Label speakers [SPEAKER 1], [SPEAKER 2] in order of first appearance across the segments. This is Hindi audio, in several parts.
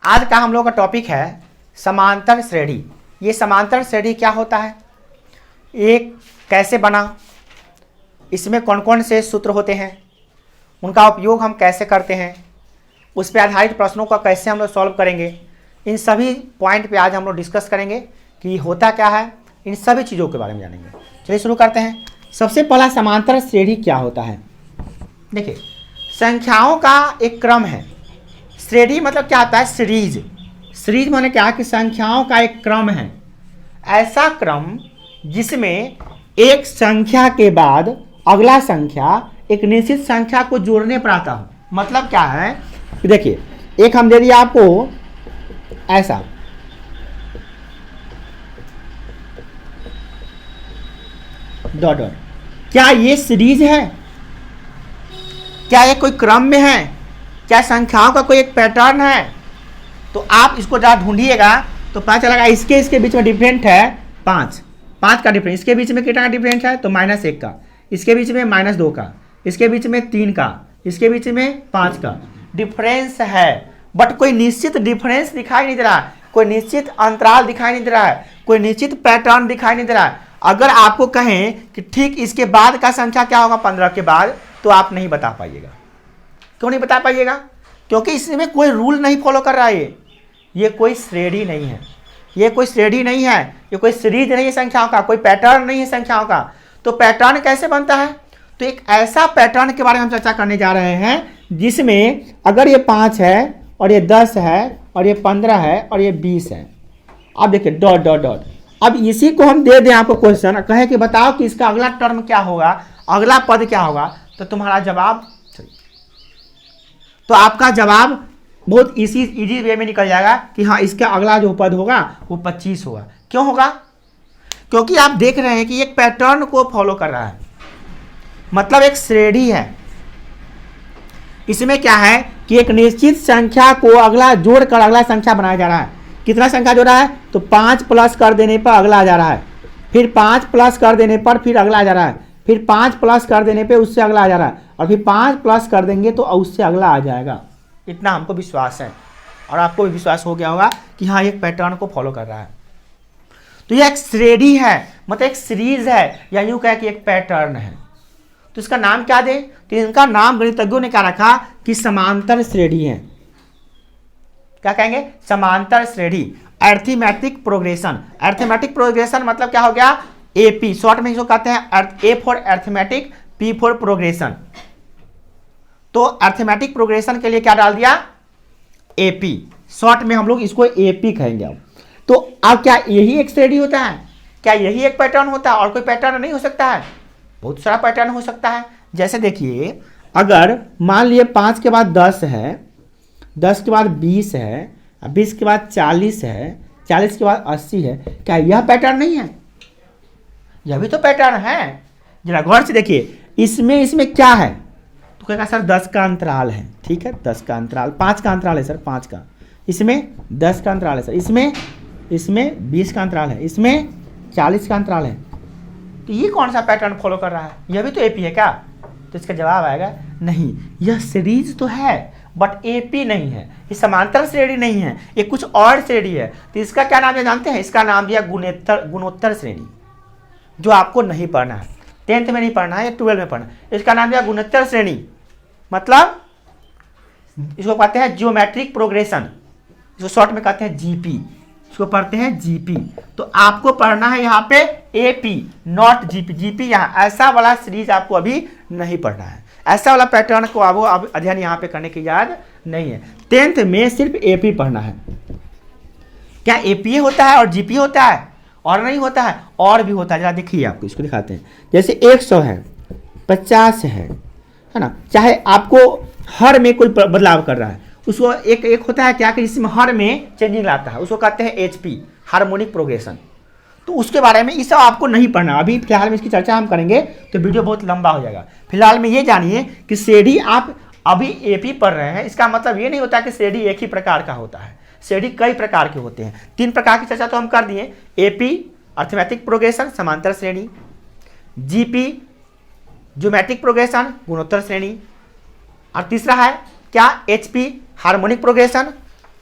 [SPEAKER 1] आज का हम लोग का टॉपिक है समांतर श्रेणी। ये समांतर श्रेणी क्या होता है, एक कैसे बना, इसमें कौन कौन से सूत्र होते हैं, उनका उपयोग हम कैसे करते हैं, उस पर आधारित प्रश्नों का कैसे हम लोग सॉल्व करेंगे, इन सभी पॉइंट पे आज हम लोग डिस्कस करेंगे कि होता क्या है, इन सभी चीज़ों के बारे में जानेंगे। चलिए शुरू करते हैं। सबसे पहला समांतर श्रेणी क्या होता है। देखिए, संख्याओं का एक क्रम है। श्रेणी मतलब क्या होता है, सीरीज। सीरीज माने क्या कि संख्याओं का एक क्रम है, ऐसा क्रम जिसमें एक संख्या के बाद अगला संख्या एक निश्चित संख्या को जोड़ने पर आता हो। मतलब क्या है कि देखिए, एक हम दे दिया आपको ऐसा, डॉट डॉट, क्या ये सीरीज है, क्या ये कोई क्रम में है, क्या संख्याओं का कोई एक पैटर्न है। तो आप इसको जरा ढूंढिएगा तो पता चलेगा इसके बीच में डिफरेंट है पाँच का डिफरेंस। इसके बीच में कितना का डिफरेंस है तो -1 का, इसके बीच में -2 का, इसके बीच में 3 का, इसके बीच में 5 का डिफरेंस है। बट कोई निश्चित डिफरेंस दिखाई नहीं दे रहा है, कोई निश्चित अंतराल दिखाई नहीं दे रहा है, कोई निश्चित पैटर्न दिखाई नहीं दे रहा है। अगर आपको कहें कि ठीक इसके बाद का संख्या क्या होगा 15 के बाद, तो आप नहीं बता पाइएगा। क्यों नहीं बता पाइएगा? क्योंकि इसमें कोई रूल नहीं फॉलो कर रहा है। ये कोई श्रेणी नहीं है, ये कोई श्रेणी नहीं है, ये कोई सीरीज नहीं है संख्याओं का, कोई पैटर्न नहीं है संख्याओं का। तो पैटर्न कैसे बनता है? तो एक ऐसा पैटर्न के बारे में हम चर्चा करने जा रहे हैं जिसमें अगर ये 5 है और ये 10 है और ये 15 है और ये 20 है। अब देखिए डॉट डॉट डॉट। अब इसी को हम दे दें आपको क्वेश्चन, कहे कि बताओ कि इसका अगला टर्म क्या होगा, अगला पद क्या होगा, तो तुम्हारा जवाब, तो आपका जवाब बहुत इजी वे में निकल जाएगा कि हाँ इसका अगला जो पद होगा वो 25 होगा। क्यों होगा? क्योंकि आप देख रहे हैं कि एक पैटर्न को फॉलो कर रहा है, मतलब एक श्रेणी है। इसमें क्या है कि एक निश्चित संख्या को अगला जोड़कर अगला संख्या बनाया जा रहा है। कितना संख्या जोड़ रहा है तो 5 प्लस कर देने पर अगला आ जा रहा है, फिर 5 प्लस कर देने पर फिर अगला आ जा रहा है, फिर 5 प्लस कर देने पे उससे अगला आ जा रहा है, और फिर 5 प्लस कर देंगे तो उससे अगला आ जाएगा। इतना हमको विश्वास है और आपको भी विश्वास हो गया होगा कि हाँ एक पैटर्न को फॉलो कर रहा है। तो यह एक श्रेणी है, मतलब एक सीरीज है, या यूं कहे कि एक पैटर्न है। तो इसका नाम क्या दें? तो इनका नाम गणितज्ञों ने क्या रखा कि समांतर श्रेणी है। क्या कहेंगे? समांतर श्रेणी, अरिथमेटिक प्रोग्रेशन। अरिथमेटिक प्रोग्रेशन मतलब क्या हो गया? एपी, शॉर्ट में इसको कहते हैं A for arithmetic, P for progression. तो अरिथमेटिक प्रोग्रेशन के लिए क्या डाल दिया? एपी, शॉर्ट में हम लोग इसको एपी कहेंगे। अब तो अब क्या यही एक श्रेणी होता है? क्या यही एक पैटर्न होता है और कोई पैटर्न नहीं हो सकता है? बहुत सारा पैटर्न हो सकता है। जैसे देखिए, अगर मान लिए 5 के बाद 10 है, 10 के बाद 20 है, 20 के बाद 40 है, 40 के बाद 80 है, क्या यह पैटर्न नहीं है? यह भी तो पैटर्न है। जरा गौर से देखिए, इसमें क्या है? तो कहेगा सर 10 का अंतराल है। ठीक है, 10 का अंतराल, 5 का अंतराल है सर, 5 का, इसमें 10 का अंतराल है सर, इसमें 20 का अंतराल है, इसमें 40 का अंतराल है। तो ये कौन सा पैटर्न फॉलो कर रहा है? यह भी तो एपी है क्या? तो इसका जवाब आएगा नहीं, यह सीरीज तो है बट एपी नहीं है, ये समांतर श्रेणी नहीं है, ये कुछ और श्रेणी है। तो इसका क्या नाम है जानते हैं? इसका नाम दिया गुणोत्तर श्रेणी, जो आपको नहीं पढ़ना है, 10th में नहीं पढ़ना है या 12 में पढ़ना है। इसका नाम दिया गुणोत्तर श्रेणी, मतलब इसको कहते हैं ज्योमेट्रिक प्रोग्रेशन, इसको शॉर्ट में कहते हैं जीपी, इसको पढ़ते हैं जीपी। तो आपको पढ़ना है यहाँ पे एपी, नॉट जीपी। जीपी यहाँ, ऐसा वाला सीरीज आपको अभी नहीं पढ़ना है, ऐसा वाला पैटर्न को आपको अब अध्ययन यहाँ पे करने की याद नहीं है। 10th में सिर्फ एपी पढ़ना है। क्या एपी होता है और जीपी होता है? और नहीं होता है, और भी होता है। जरा देखिए, आपको इसको दिखाते हैं। जैसे 100 है, 50 है ना, चाहे आपको हर में कोई बदलाव कर रहा है, उसको एक होता है क्या कि जिसमें हर में चेंजिंग लाता है, उसको कहते हैं एचपी, हार्मोनिक प्रोग्रेशन। तो उसके बारे में इस सब आपको नहीं पढ़ना। अभी फिलहाल में इसकी चर्चा हम करेंगे तो वीडियो बहुत लंबा हो जाएगा। फिलहाल में ये जानिए कि श्रेणी आप अभी एपी पढ़ रहे हैं, इसका मतलब ये नहीं होता कि श्रेणी एक ही प्रकार का होता है। श्रेणी कई प्रकार के होते हैं। 3 प्रकार की चर्चा तो हम कर दिए, एपी अरिथमेटिक प्रोग्रेशन समांतर श्रेणी, जीपी ज्योमेट्रिक प्रोग्रेशन गुणोत्तर श्रेणी, और तीसरा है क्या? एचपी हार्मोनिक प्रोग्रेशन,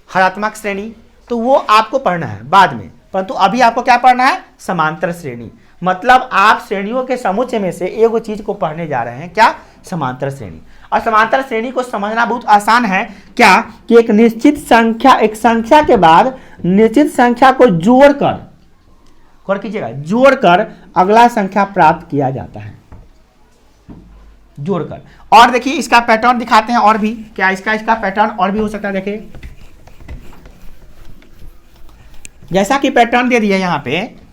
[SPEAKER 1] हरात्मक श्रेणी, तो वो आपको पढ़ना है बाद में, परंतु अभी आपको क्या पढ़ना है, समांतर श्रेणी। मतलब आप श्रेणियों के समुच्चय में से एक चीज को पढ़ने जा रहे हैं, क्या, समांतर श्रेणी। और समांतर श्रेणी को समझना बहुत आसान है, क्या, कि एक निश्चित संख्या, एक संख्या के बाद निश्चित संख्या को जोड़कर, गौर कीजिएगा, जोड़कर अगला संख्या प्राप्त किया जाता है, जोड़कर। और देखिए इसका पैटर्न दिखाते हैं, और भी क्या इसका पैटर्न और भी हो सकता है। देखिए जैसा कि पैटर्न दे दिया यहां पे,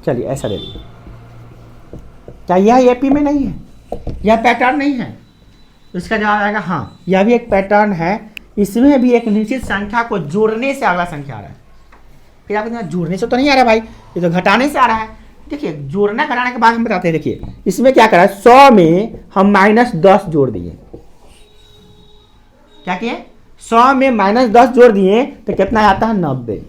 [SPEAKER 1] चलिए ऐसा दे दिया, क्या यह एपी में नहीं है, यह पैटर्न नहीं है? इसका जवाब आएगा हाँ, यह भी एक पैटर्न है। इसमें भी एक निश्चित संख्या को जोड़ने से अगला संख्या आ रहा है। फिर आप कहते हैं जोड़ने से तो नहीं आ रहा भाई, ये तो घटाने से आ रहा है। देखिए जोड़ना घटाने के बाद हम बताते हैं। देखिए इसमें क्या करा है, 100 में हम -10 जोड़ दिए, क्या किए, 100 में -10 जोड़ दिए तो कितना आता है, 90।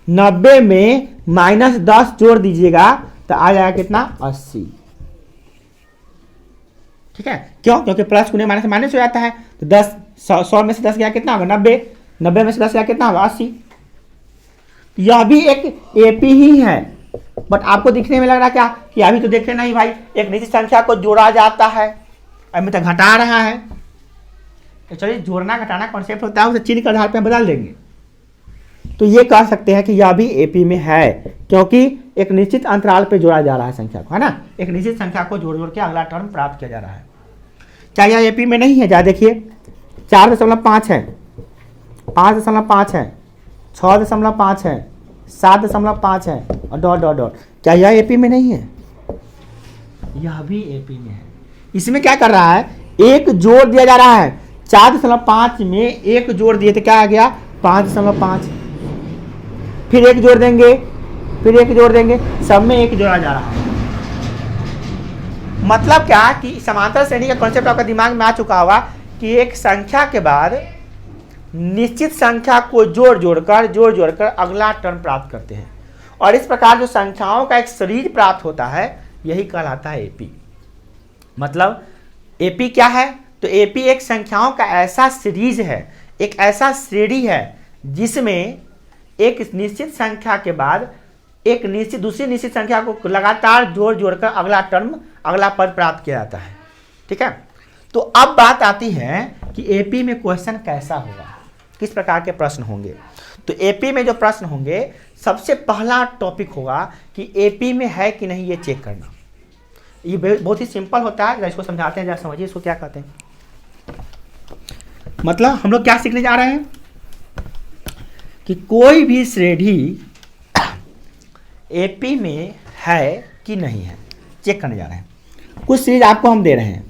[SPEAKER 1] 90 में -10 जोड़ दीजिएगा तो आ जाएगा कितना, 80। ठीक है, क्यों, क्योंकि प्लस को माइनस माइनस हो जाता है, तो 100 में से 10 गया कितना होगा, 90। 90 में से 10 गया कितना होगा, 80। यह भी एक एपी ही है, बट आपको दिखने में लग रहा क्या कि अभी तो देखे नहीं भाई, एक निश्चित संख्या को जोड़ा जाता है, अभी तो घटा रहा है। तो चलिए जोड़ना घटाना कॉन्सेप्ट होता है, उसे चिन्ह के आधार पर बदल देंगे। तो ये कह सकते हैं कि यह भी एपी में है, क्योंकि एक निश्चित अंतराल पे जोड़ा जा रहा है संख्या को, है ना, एक निश्चित संख्या को जोड़ जोड़ के अगला टर्म प्राप्त किया जा रहा है। क्या यह एपी में नहीं है? जा देखिए 4.5 है, 5.5 है, 6.5 है, 7.5 है और डॉट डॉट डॉट। क्या यह एपी में नहीं है? यह भी एपी में है। इसमें क्या कर रहा है, एक जोड़ दिया जा रहा है, 4.5 में एक जोड़ दिए तो क्या आ गया, 5.5। फिर एक जोड़ देंगे, फिर एक जोड़ देंगे, सब में एक जोड़ा जा रहा है। मतलब क्या कि समांतर श्रेणी का कॉन्सेप्ट आपका दिमाग में आ चुका होगा कि एक संख्या के बाद निश्चित संख्या को जोड़ जोड़कर अगला टर्म प्राप्त करते हैं, और इस प्रकार जो संख्याओं का एक सीरीज प्राप्त होता है यही कहलाता है एपी। मतलब एपी क्या है, तो एपी एक संख्याओं का ऐसा सीरीज है, एक ऐसा श्रेणी है जिसमें एक निश्चित संख्या के बाद एक निश्चित दूसरी निश्चित संख्या को लगातार जोड़कर अगला टर्म, अगला पद प्राप्त किया जाता है। ठीक है, तो अब बात आती है कि एपी में क्वेश्चन कैसा होगा, किस प्रकार के प्रश्न होंगे। तो एपी में जो प्रश्न होंगे, सबसे पहला टॉपिक होगा कि एपी में है कि नहीं ये चेक करना। ये बहुत ही सिंपल होता है, इसको समझाते हैं, जरा समझिए इसको क्या कहते हैं। मतलब हम लोग क्या सीखने जा रहे हैं कि कोई भी श्रेणी एपी में है कि नहीं है चेक करने जा रहे हैं। कुछ सीरीज आपको हम दे रहे हैं,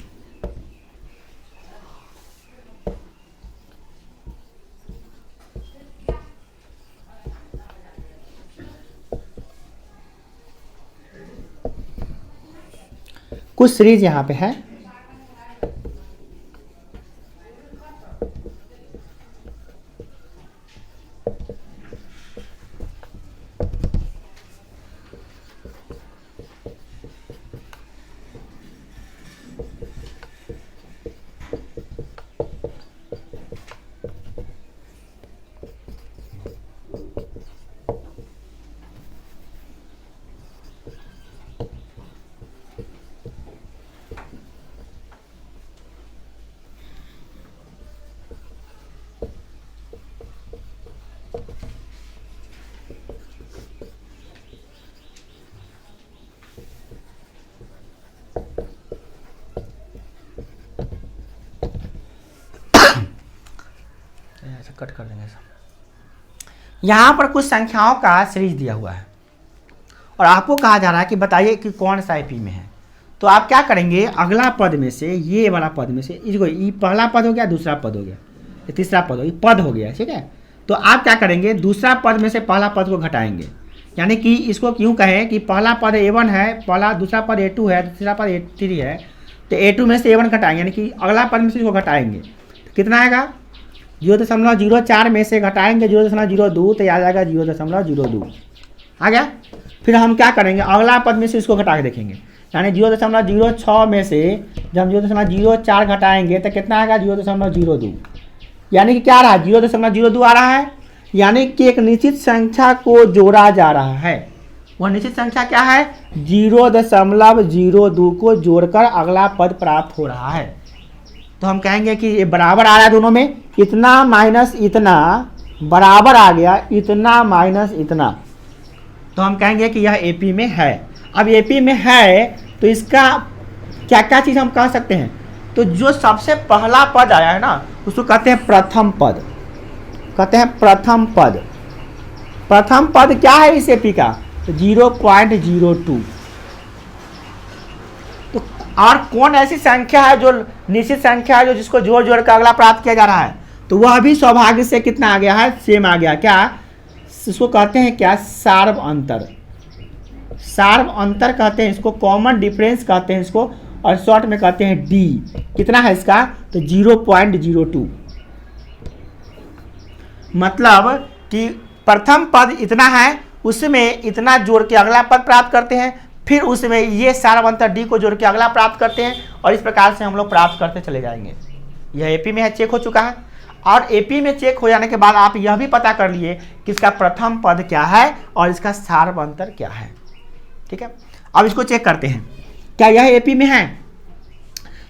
[SPEAKER 1] कुछ सीरीज यहां पे है, कट कर देंगे सब। यहां पर कुछ संख्याओं का सीरीज दिया हुआ है और आपको कहा जा रहा है कि बताइए कि कौन सा एपी में है। तो आप क्या करेंगे, अगला पद में से, ये वाला पद में से, इसको, ये पहला पद हो गया, दूसरा पद हो गया, ये तीसरा पद हो गया, पद हो गया। ठीक है, तो आप क्या करेंगे, दूसरा पद में से पहला पद को घटाएंगे। यानी कि इसको क्यों कहें कि पहला पद A1 है, पहला दूसरा पद A2 है, तीसरा पद A3 है, तो A2 में से A1 घटाएंगे, यानी कि अगला पद में से इसको घटाएंगे तो कितना आएगा, 0.04 में से घटाएंगे 0.02 तो आ जाएगा 0.02 आ गया। फिर हम क्या करेंगे, अगला पद में से इसको घटा के देखेंगे, यानी 0.06 में से जब हम 0.04 घटाएंगे तो कितना आएगा 0.02, यानी कि क्या आ रहा है 0.02 आ रहा है, यानी कि एक निश्चित संख्या को जोड़ा जा रहा है। वह निश्चित संख्या क्या है 0.02 को जोड़कर अगला पद प्राप्त हो रहा है। तो हम कहेंगे कि ये बराबर आ रहा है दोनों में, इतना माइनस इतना बराबर आ गया इतना माइनस इतना, तो हम कहेंगे कि यह एपी में है। अब एपी में है तो इसका क्या क्या चीज़ हम कह सकते हैं, तो जो सबसे पहला पद आया है ना उसको कहते हैं प्रथम पद, कहते हैं प्रथम पद। प्रथम पद क्या है इस एपी का 0.02। तो और कौन ऐसी संख्या है जो निश्चित संख्या है जो जिसको जोड़ जोड़ कर अगला प्राप्त किया जा रहा है, तो वह भी सौभाग्य से कितना आ गया है सेम आ गया। क्या इसको कहते हैं क्या सार्व अंतर, सार्व अंतर कहते हैं इसको, कॉमन डिफरेंस कहते हैं इसको, और शॉर्ट में कहते हैं डी। कितना है इसका तो 0.02, मतलब कि प्रथम पद इतना है उसमें इतना जोड़ के अगला पद प्राप्त करते हैं, फिर उसमें ये सार्व अंतर डी को जोड़ के अगला प्राप्त करते हैं, और इस प्रकार से हम लोग प्राप्त करते चले जाएंगे। यह एपी में है, चेक हो चुका है। और एपी में चेक हो जाने के बाद आप यह भी पता कर लिए कि इसका प्रथम पद क्या है और इसका सार्व अंतर क्या है। ठीक है, अब इसको चेक करते हैं क्या यह एपी में है।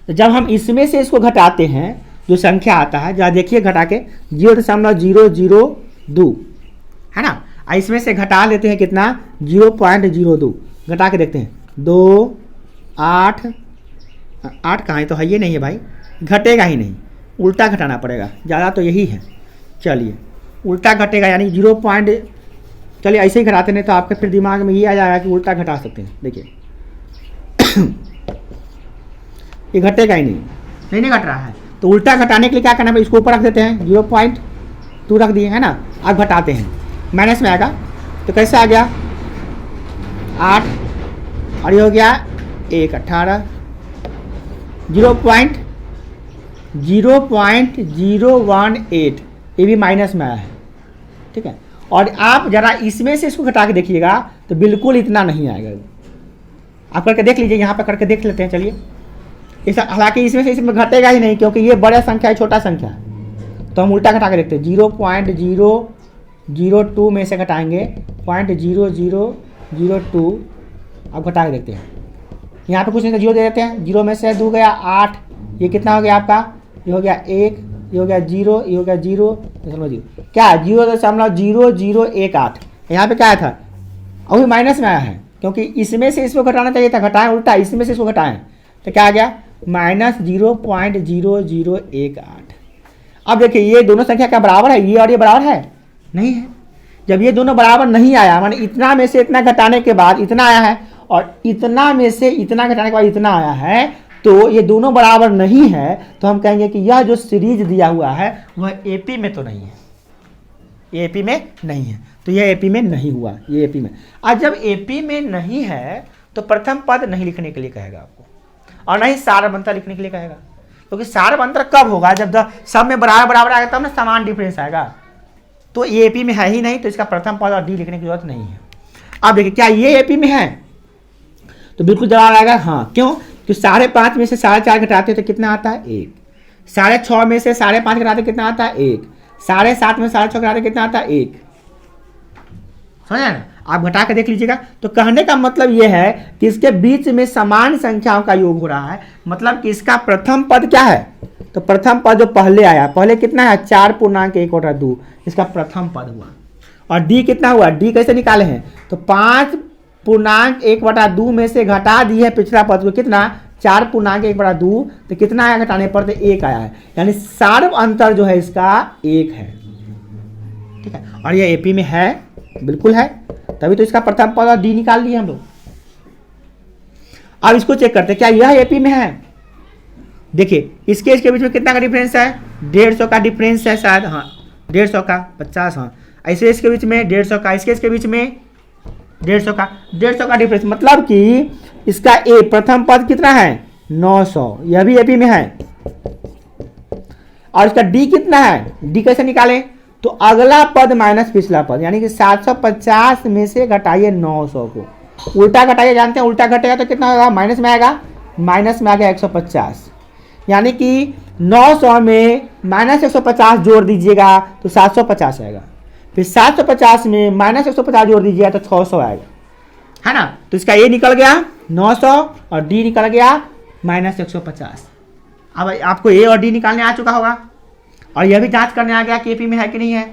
[SPEAKER 1] तो जब हम इसमें से इसको घटाते हैं जो संख्या आता है, जहाँ देखिए घटा के 0.002 है ना, इसमें से घटा लेते हैं कितना 0.02, घटा के देखते हैं 2 8 8 कहाँ है, तो है ये नहीं है भाई, घटेगा ही नहीं, उल्टा घटाना पड़ेगा, ज़्यादा तो यही है। चलिए उल्टा घटेगा यानी 0 पॉइंट, चलिए ऐसे ही घटाते नहीं तो आपके फिर दिमाग में ये आ जाएगा कि उल्टा घटा सकते हैं। देखिए ये घटेगा ही नहीं घट रहा है, तो उल्टा घटाने के लिए क्या करना है, इसको ऊपर रख देते हैं 0.2 रख दिए है ना। अब घटाते हैं माइनस में आएगा तो कैसे आ गया 8 और ये हो गया 1 18, 0.018 ये भी माइनस में आया है। ठीक है, और आप जरा इसमें से इसको घटा के देखिएगा तो बिल्कुल इतना नहीं आएगा। आप करके देख लीजिए, यहाँ पर करके देख लेते हैं। चलिए इस, हालांकि इसमें घटेगा ही नहीं क्योंकि ये बड़ा संख्या है छोटा संख्या है, तो हम उल्टा घटा के देखते हैं। 0.002 में से घटाएंगे 0.0002, अब घटा के देखते हैं। यहाँ पे कुछ नहीं, जीरो दे देते हैं, 0 में से 2 गया 8, ये कितना हो गया आपका, ये हो गया 1, ये हो गया 0, ये हो गया 0, क्या 0.0018। यहाँ पे क्या था अभी माइनस में आया है क्योंकि इसमें से इसको घटाना चाहिए था, घटाएं उल्टा, इसमें से इसको घटाएं तो क्या आ गया -0.0018। अब देखिए ये दोनों संख्या क्या बराबर है, ये और ये बराबर है नहीं है। जब ये दोनों बराबर नहीं आया, माने इतना में से इतना घटाने के बाद इतना आया है और इतना में से इतना घटाने के बाद इतना आया है, तो ये दोनों बराबर नहीं है, तो हम कहेंगे कि यह जो सीरीज दिया हुआ है वह एपी में तो नहीं है, ये एपी में नहीं है, तो यह एपी में नहीं हुआ, ये एपी में। आज जब एपी में नहीं है तो प्रथम पद नहीं लिखने के लिए कहेगा आपको, और नहीं सार्व अंतर लिखने के लिए कहेगा, क्योंकि सार्व अंतर कब होगा जब सब में बराबर बराबर आएगा तब ना समान डिफरेंस आएगा। तो ये एपी में है ही नहीं, तो इसका प्रथम पद और डी लिखने की जरूरत नहीं है। अब देखिए क्या ये एपी में है, तो बिल्कुल जवाब आएगा हाँ। क्यों, कि 5.5 में से 4.5 घटाते तो कितना आता है 1, 6.5 में से 5.5 घटाते कितना आता है 1, 7.5 में 6.5 घटाते कितना आता है 1। समझ ना, आप घटा के देख लीजिएगा। तो कहने का मतलब यह है कि इसके बीच में समान संख्याओं का योग हो रहा है, मतलब कि इसका प्रथम पद क्या है, तो प्रथम पद जो पहले आया, पहले कितना है 4.1/2, इसका प्रथम पद हुआ। और डी कितना हुआ, डी कैसे निकाले हैं, तो 5.1/2 में से घटा दी है पिछला पद को, कितना 4.1/2, तो कितना आया घटाने पर, तो 1 आया है, यानी सार्व अंतर जो है इसका 1 है। ठीक है, और ये एपी में है, बिल्कुल है, तभी तो इसका प्रथम पद और डी निकाल लिए हम लोग। अब इसको चेक करते हैं क्या यह एपी में है। देखिए इसके बीच में कितना का डिफरेंस है, 150 का डिफरेंस है शायद, हाँ 150 का 50, हाँ ऐसे इसके बीच में 150 का, इसके बीच में 150 का डिफरेंस, मतलब कि इसका ए प्रथम पद कितना है 900, यह भी एपी में है। और इसका डी कितना है, डी कैसे निकालें, तो अगला पद माइनस पिछला पद, यानी कि 750 में से घटाइए 900 को, उल्टा घटाइए, जानते हैं उल्टा घटेगा तो कितना होगा, माइनस में आएगा, माइनस में आ गया 150। यानी कि 900 में माइनस 150 जोड़ दीजिएगा तो 750 आएगा, फिर 750 में माइनस 150 जोड़ दीजिएगा तो 600 आएगा, है ना। तो इसका ए निकल गया 900 और डी निकल गया माइनस 150। अब आपको ए और डी निकालने आ चुका होगा और यह भी जांच करने आ गया कि एपी में है कि नहीं है।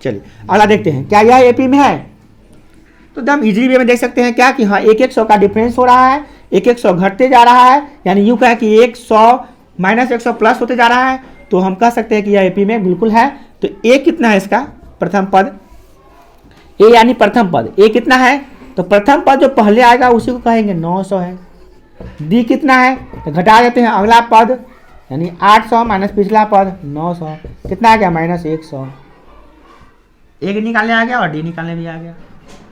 [SPEAKER 1] चलिए अगला देखते हैं, क्या यह एपी में है। तो एकदम इजीली वे में देख सकते हैं क्या कि हाँ 100 का डिफरेंस हो रहा है, 100 घटते जा रहा है, यानी यूँ कहें कि 100 माइनस 100 प्लस होते जा रहा है, तो हम कह सकते हैं कि यह एपी में बिल्कुल है। तो ए कितना है इसका, प्रथम पद, ए यानी प्रथम पद, ए कितना है, तो प्रथम पद जो पहले आएगा उसी को कहेंगे 900 है। डी कितना है, तो घटा देते हैं अगला पद, यानी 800 माइनस पिछला पद 900, कितना आ गया, माइनस 100। ए निकालने आ गया और डी निकालने भी आ गया,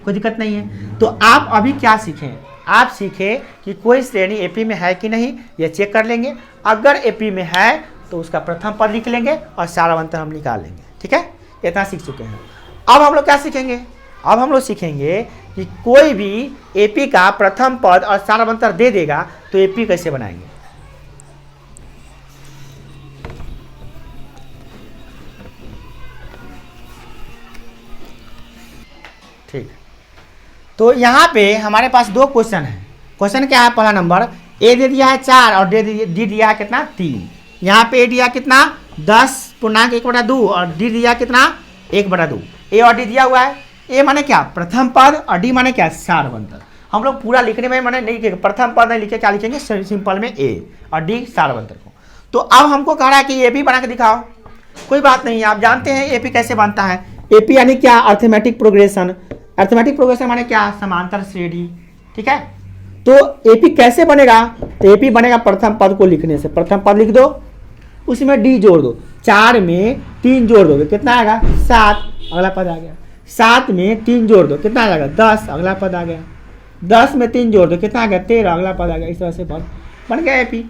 [SPEAKER 1] कोई दिक्कत नहीं है। तो आप अभी क्या सीखें, आप सीखें कि कोई श्रेणी एपी में है कि नहीं, ये चेक कर लेंगे। अगर एपी में है तो उसका प्रथम पद लिख लेंगे और सारांतर हम निकाल लेंगे, ठीक है। इतना सीख चुके हैं। अब हम लोग क्या सीखेंगे, अब हम लोग सीखेंगे कि कोई भी एपी का प्रथम पद और सारांतर दे देगा तो एपी कैसे बनाएंगे। ठीक, तो यहाँ पे हमारे पास दो क्वेश्चन है। क्वेश्चन क्या है, पहला नंबर ए दे दिया है 4 और डी दिया है कितना 3। यहाँ पे ए दिया कितना 10.1/2 और डी दिया कितना 1/2। ए और डी दिया हुआ है, ए माने क्या प्रथम पद और डी माने क्या सारांतर। हम लोग पूरा लिखने में माने नहीं लिखेंगे, प्रथम पद नहीं लिखे, क्या लिखेंगे सिंपल में ए और डी सारांतर को। तो अब हमको कह रहा है कि ए पी बना के दिखाओ। कोई बात नहीं, आप जानते हैं ए पी कैसे बनता है। ए पी यानी क्या, अर्थमेटिक प्रोग्रेशन। अर्थमेटिक प्रोग्रेशन माने क्या, समांतर श्रेणी, ठीक है। तो एपी कैसे बनेगा, तो एपी बनेगा प्रथम पद को लिखने से। प्रथम पद लिख दो, उसमें डी जोड़ दो, 4 में 3 जोड़ दोगे कितना आएगा 7, अगला पद आ गया। 7 में 3 जोड़ दो कितना आ जाएगा 10, अगला पद आ गया। 10 में 3 जोड़ दो कितना आ गया 13, अगला पद आ गया। इस तरह से पद बन गया एपी।